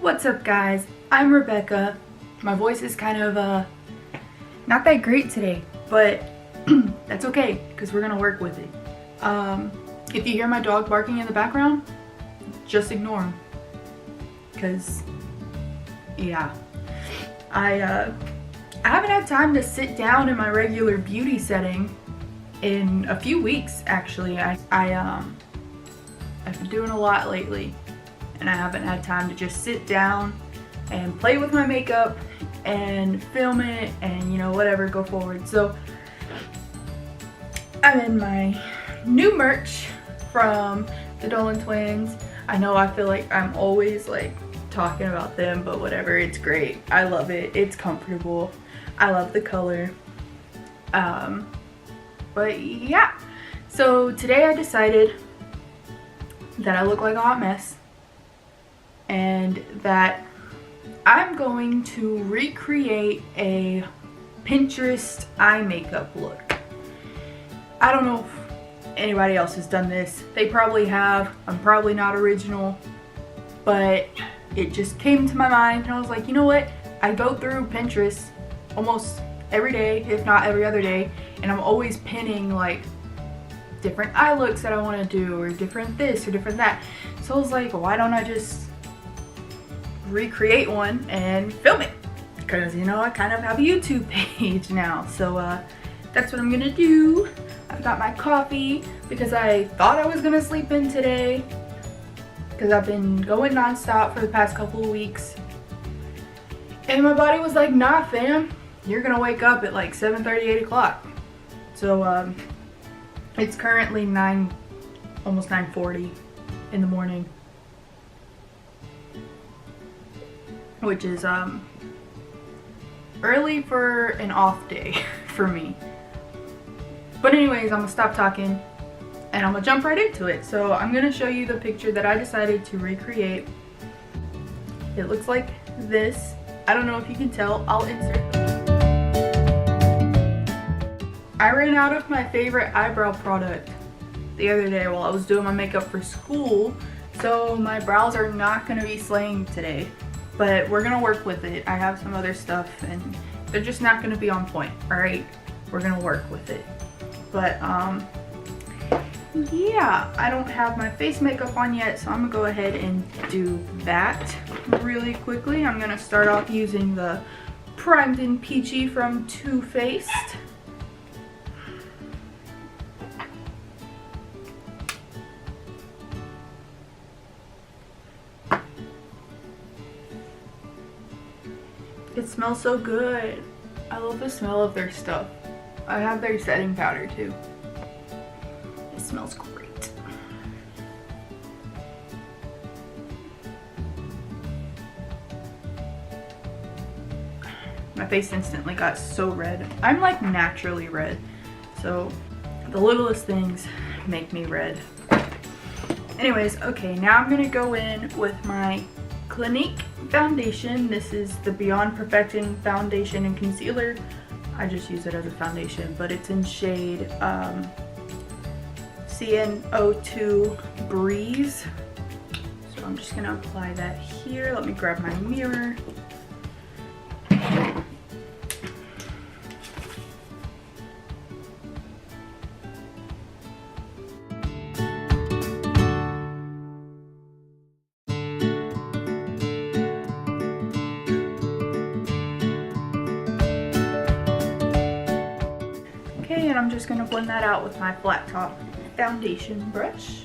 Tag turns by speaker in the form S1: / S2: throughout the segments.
S1: What's up guys, I'm Rebecca. My voice is kind of not that great today, but that's okay because we're gonna work with it. If you hear my dog barking in the background, just ignore him because yeah, I haven't had time to sit down in my regular beauty setting in a few weeks actually. I've been doing a lot lately and I haven't had time to just sit down and play with my makeup and film it and whatever, go forward. So I'm in my new merch from the Dolan Twins. I know I feel like I'm always like talking about them, but whatever, it's great. I love it. It's comfortable. I love the color. But yeah, so today I decided that I look like a hot mess and that I'm going to recreate a Pinterest eye makeup look. I don't know if anybody else has done this. They probably have. I'm probably not original, but it just came to my mind and I was like, you know what? I go through Pinterest almost every day, if not every other day, and I'm always pinning like different eye looks that I want to do or different this or different that. So I was like, why don't I just recreate one and film it? Because I kind of have a YouTube page now. So that's what I'm gonna do. I've got my coffee because I thought I was gonna sleep in today because I've been going nonstop for the past couple of weeks. And my body was like, nah fam, you're gonna wake up at like 7:30, 8 o'clock. So it's currently almost 9:40 in the morning, which is early for an off day for me. But anyways, I'm gonna stop talking and I'm gonna jump right into it. So I'm gonna show you the picture that I decided to recreate. It looks like this. I don't know if you can tell. I'll insert them. I ran out of my favorite eyebrow product the other day while I was doing my makeup for school, so my brows are not gonna be slaying today, but we're gonna work with it. I have some other stuff and they're just not gonna be on point, all right? We're gonna work with it. But yeah, I don't have my face makeup on yet, so I'm gonna go ahead and do that really quickly. I'm gonna start off using the Primed and Peachy from Too Faced. It smells so good. I love the smell of their stuff. I have their setting powder too. It smells great. My face instantly got so red. I'm like naturally red, so the littlest things make me red. Anyways, okay, now I'm gonna go in with my Clinique foundation. This is the Beyond Perfecting Foundation and Concealer. I just use it as a foundation, but it's in shade CN02 Breeze. So I'm just gonna apply that here. Let me grab my mirror. Okay, and I'm just gonna blend that out with my flat top foundation brush.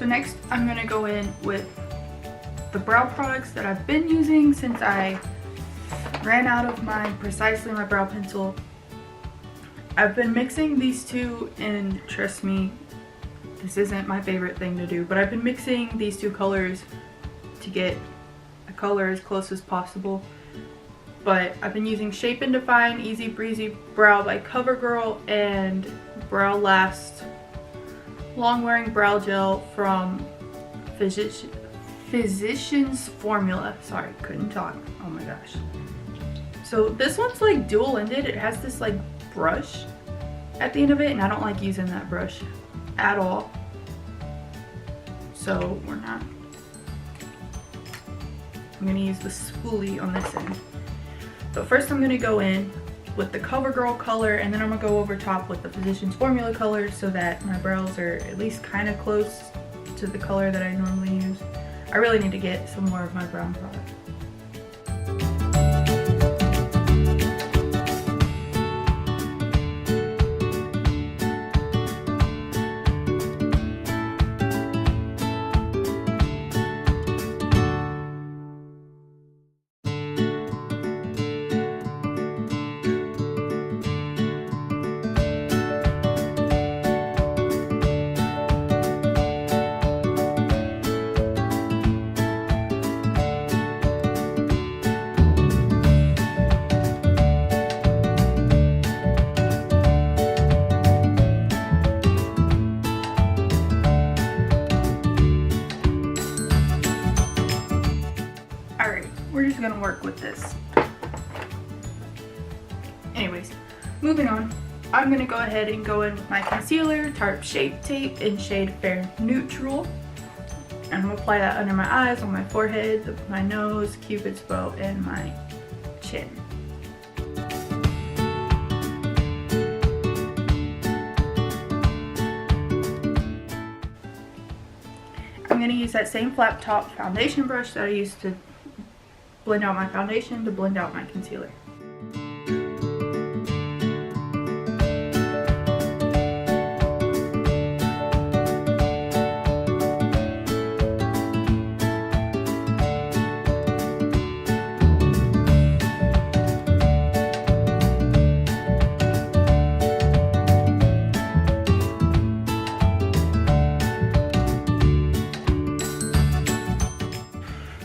S1: Next, I'm gonna go in with the brow products that I've been using since I ran out of my Precisely My Brow Pencil. I've been mixing these two, and trust me, this isn't my favorite thing to do, but I've been mixing these two colors to get a color as close as possible. but I've been using Shape and Define Easy Breezy Brow by CoverGirl and Brow Last Long Wearing Brow Gel from Physicians Formula. Sorry, couldn't talk. Oh my gosh. So this one's like dual ended. It has this like brush at the end of it, and I don't like using that brush at all. So we're not. I'm gonna use the spoolie on this end. But first I'm gonna go in with the CoverGirl color, and then I'm gonna go over top with the Physicians Formula color so that my brows are at least kind of close to the color that I normally use. I really need to get some more of my brown product. We're just gonna work with this. Anyways, moving on. I'm gonna go ahead and go in with my concealer, Tarte Shape Tape in shade Fair Neutral. And I'm gonna apply that under my eyes, on my forehead, my nose, Cupid's bow, and my chin. I'm gonna use that same flat top foundation brush that I used to blend out my foundation to blend out my concealer.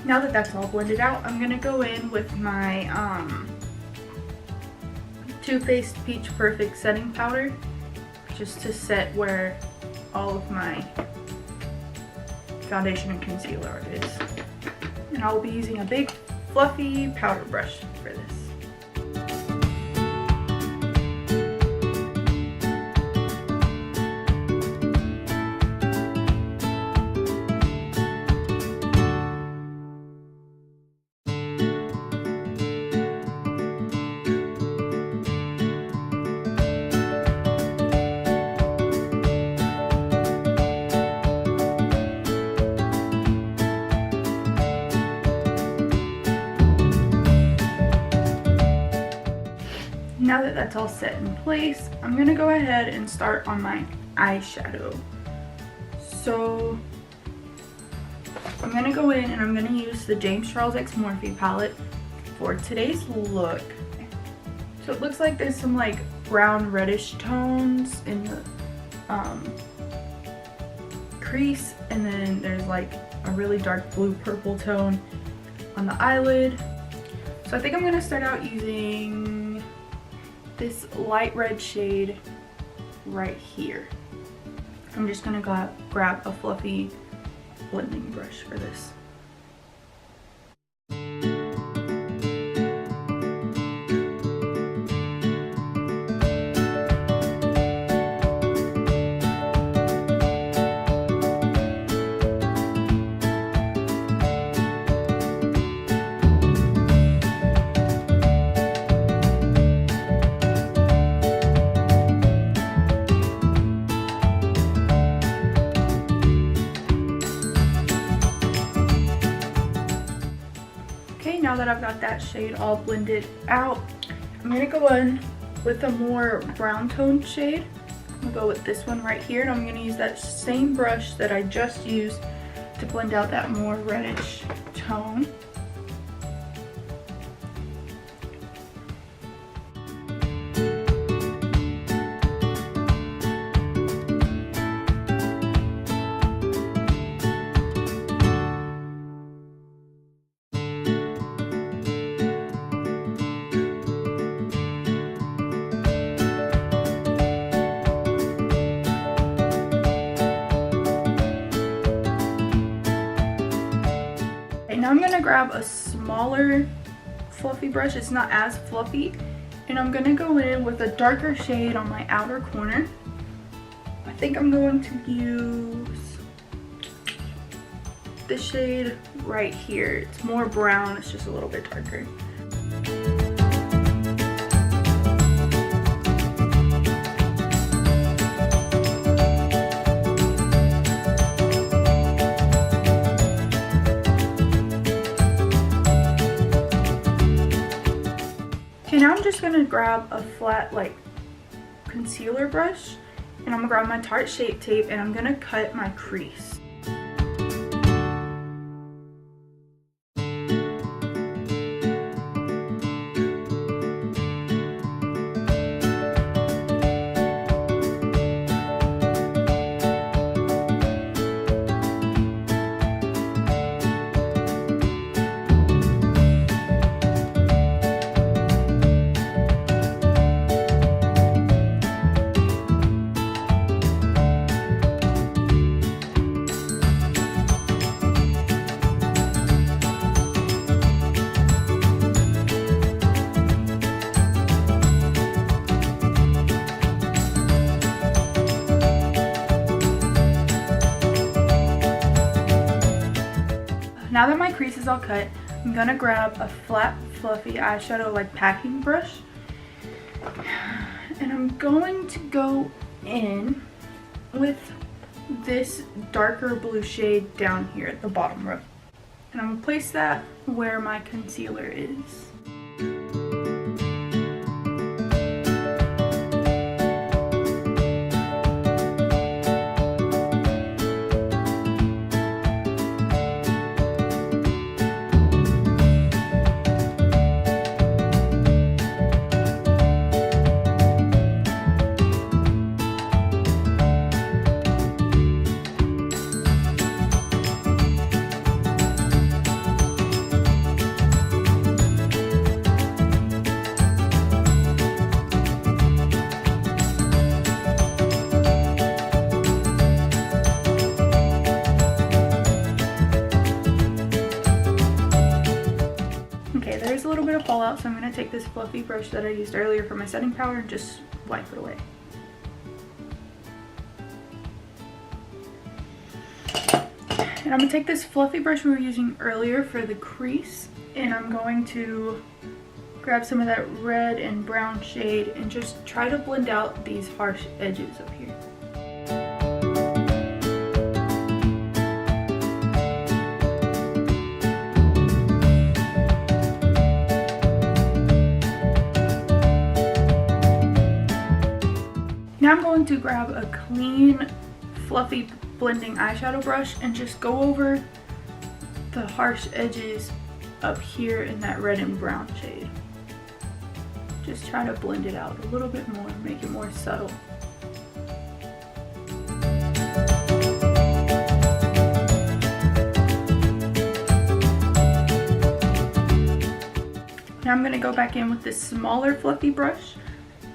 S1: Now that that's all blended out, I'm gonna go in with my Too Faced Peach Perfect setting powder just to set where all of my foundation and concealer is. And I'll be using a big fluffy powder brush for this. Now that that's all set in place, I'm gonna go ahead and start on my eyeshadow. So I'm gonna go in and I'm gonna use the James Charles X Morphe palette for today's look. So it looks like there's some like brown reddish tones in the crease, and then there's like a really dark blue purple tone on the eyelid. So I think I'm gonna start out using this light red shade right here. I'm just gonna grab a fluffy blending brush for this. Now that I've got that shade all blended out, I'm going to go in with a more brown toned shade. I'm going to go with this one right here, and I'm going to use that same brush that I just used to blend out that more reddish tone. I'm gonna grab a smaller fluffy brush. It's not as fluffy. And I'm gonna go in with a darker shade on my outer corner. I think I'm going to use this shade right here. It's more brown, it's just a little bit darker. Okay, now I'm just gonna grab a flat like concealer brush, and I'm gonna grab my Tarte Shape Tape, and I'm gonna cut my crease. Now that my crease is all cut, I'm gonna grab a flat, fluffy eyeshadow like packing brush, and I'm going to go in with this darker blue shade down here at the bottom row. And I'm gonna place that where my concealer is. There's a little bit of fallout, so I'm going to take this fluffy brush that I used earlier for my setting powder and just wipe it away. And I'm going to take this fluffy brush we were using earlier for the crease, and I'm going to grab some of that red and brown shade and just try to blend out these harsh edges up here. Now I'm going to grab a clean, fluffy blending eyeshadow brush and just go over the harsh edges up here in that red and brown shade. Just try to blend it out a little bit more, make it more subtle. Now I'm going to go back in with this smaller fluffy brush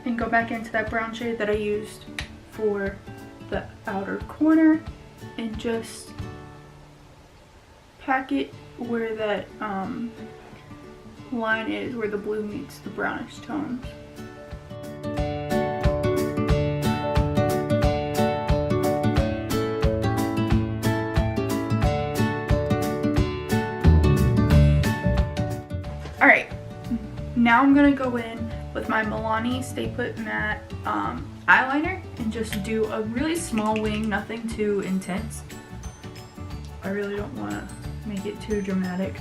S1: and go back into that brown shade that I used for the outer corner and just pack it where that line is, where the blue meets the brownish tones. Alright, now I'm gonna go in with my Milani Stay Put Matte eyeliner and just do a really small wing, nothing too intense. I really don't want to make it too dramatic.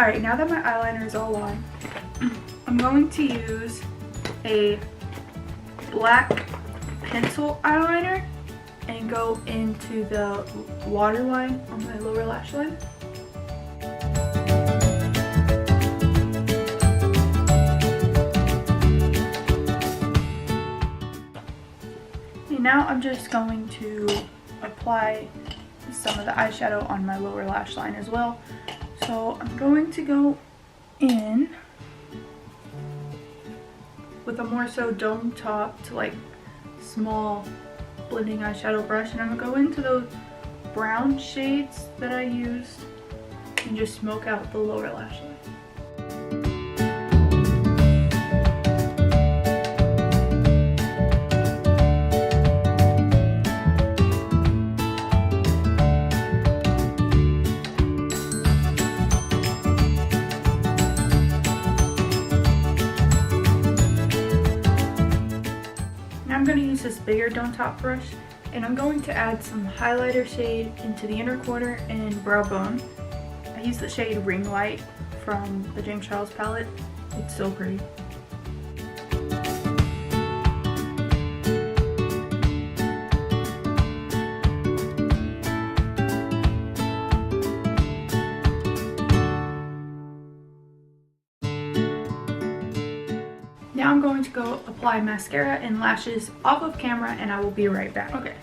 S1: Alright, now that my eyeliner is all on, I'm going to use a black pencil eyeliner and go into the waterline on my lower lash line. And now I'm just going to apply some of the eyeshadow on my lower lash line as well. So I'm going to go in with a more so dome top to like small blending eyeshadow brush, and I'm gonna go into those brown shades that I used and just smoke out the lower lash line. I'm going to use this bigger dome top brush, and I'm going to add some highlighter shade into the inner corner and brow bone. I use the shade Ring Light from the James Charles palette. It's so pretty. Now I'm going to go apply mascara and lashes off of camera, and I will be right back. Okay,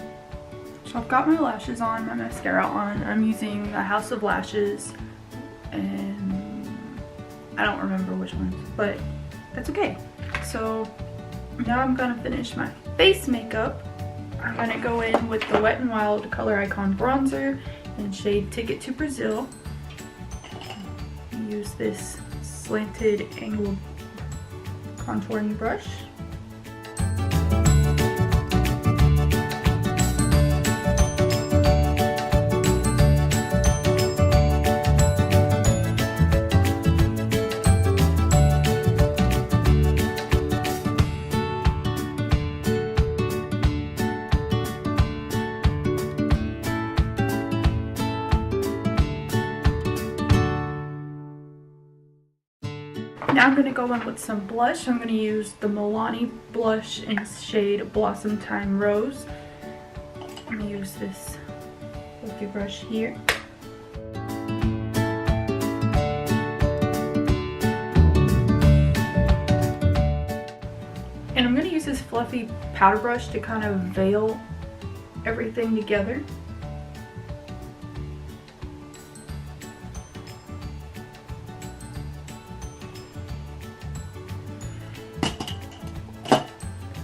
S1: so I've got my lashes on, my mascara on. I'm using the House of Lashes, and I don't remember which ones, but that's okay. So now I'm gonna finish my face makeup. I'm gonna go in with the Wet n Wild Color Icon bronzer in shade Ticket to Brazil. Use this slanted angled contouring brush. Now I'm going to go in with some blush. I'm going to use the Milani blush in shade Blossom Time Rose. I'm going to use this fluffy brush here. And I'm going to use this fluffy powder brush to kind of veil everything together.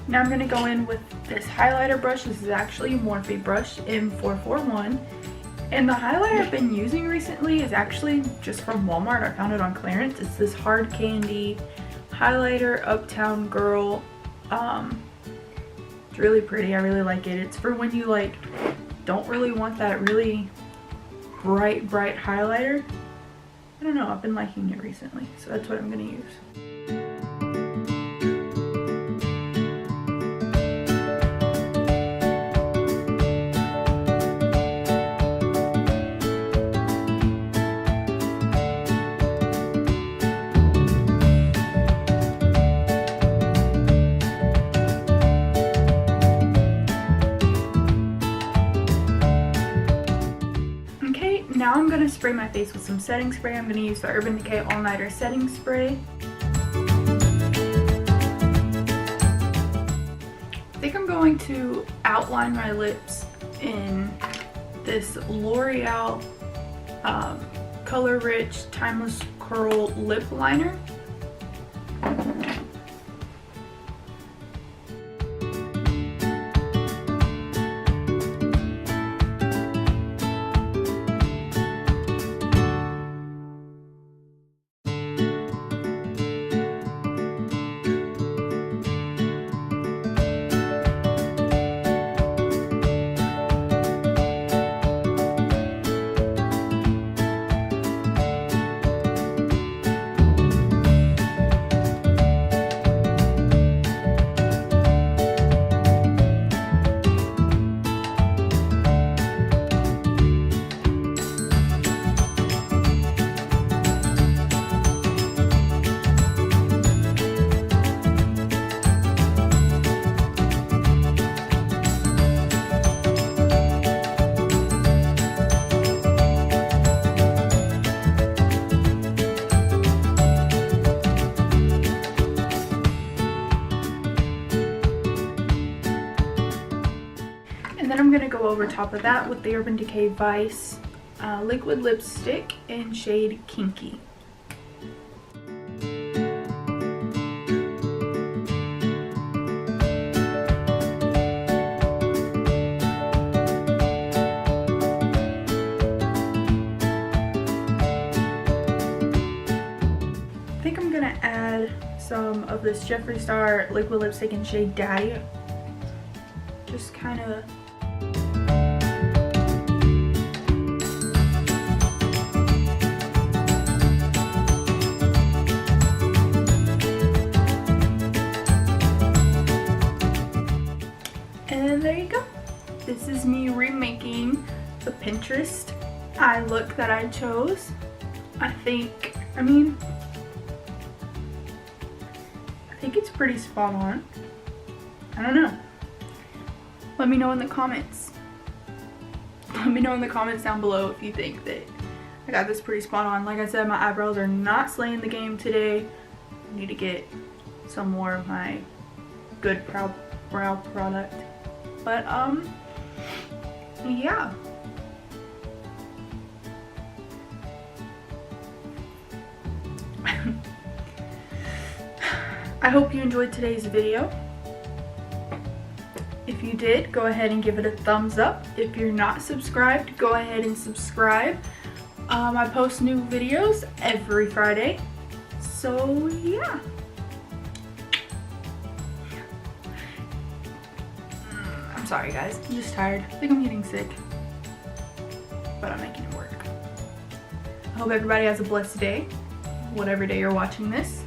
S1: Now I'm going to go in with this highlighter brush. This is actually a Morphe brush, M441. And the highlighter I've been using recently is actually just from Walmart. I found it on clearance. It's this Hard Candy highlighter, Uptown Girl. It's really pretty. I really like it. It's for when you like don't really want that really bright highlighter. I don't know. I've been liking it recently. So that's what I'm going to use. Now I'm going to spray my face with some setting spray. I'm going to use the Urban Decay All Nighter Setting Spray. I think I'm going to outline my lips in this L'Oreal Color Rich Timeless Curl Lip Liner. And then I'm going to go over top of that with the Urban Decay Vice liquid lipstick in shade Kinky. I think I'm gonna add some of this Jeffree Star liquid lipstick in shade Daddy. Just kind of. And there you go. This is me remaking the Pinterest eye look that I chose. I think it's pretty spot on. I don't know. Let me know in the comments. Let me know in the comments down below if you think that I got this pretty spot on. Like I said, my eyebrows are not slaying the game today. I need to get some more of my good brow product. But yeah. I hope you enjoyed today's video. If you did, go ahead and give it a thumbs up. If you're not subscribed, go ahead and subscribe. I post new videos every Friday. So yeah. I'm sorry guys, I'm just tired. I think I'm getting sick. But I'm making it work. I hope everybody has a blessed day, whatever day you're watching this.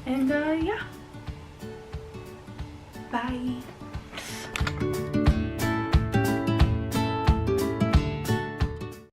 S1: And yeah. Bye.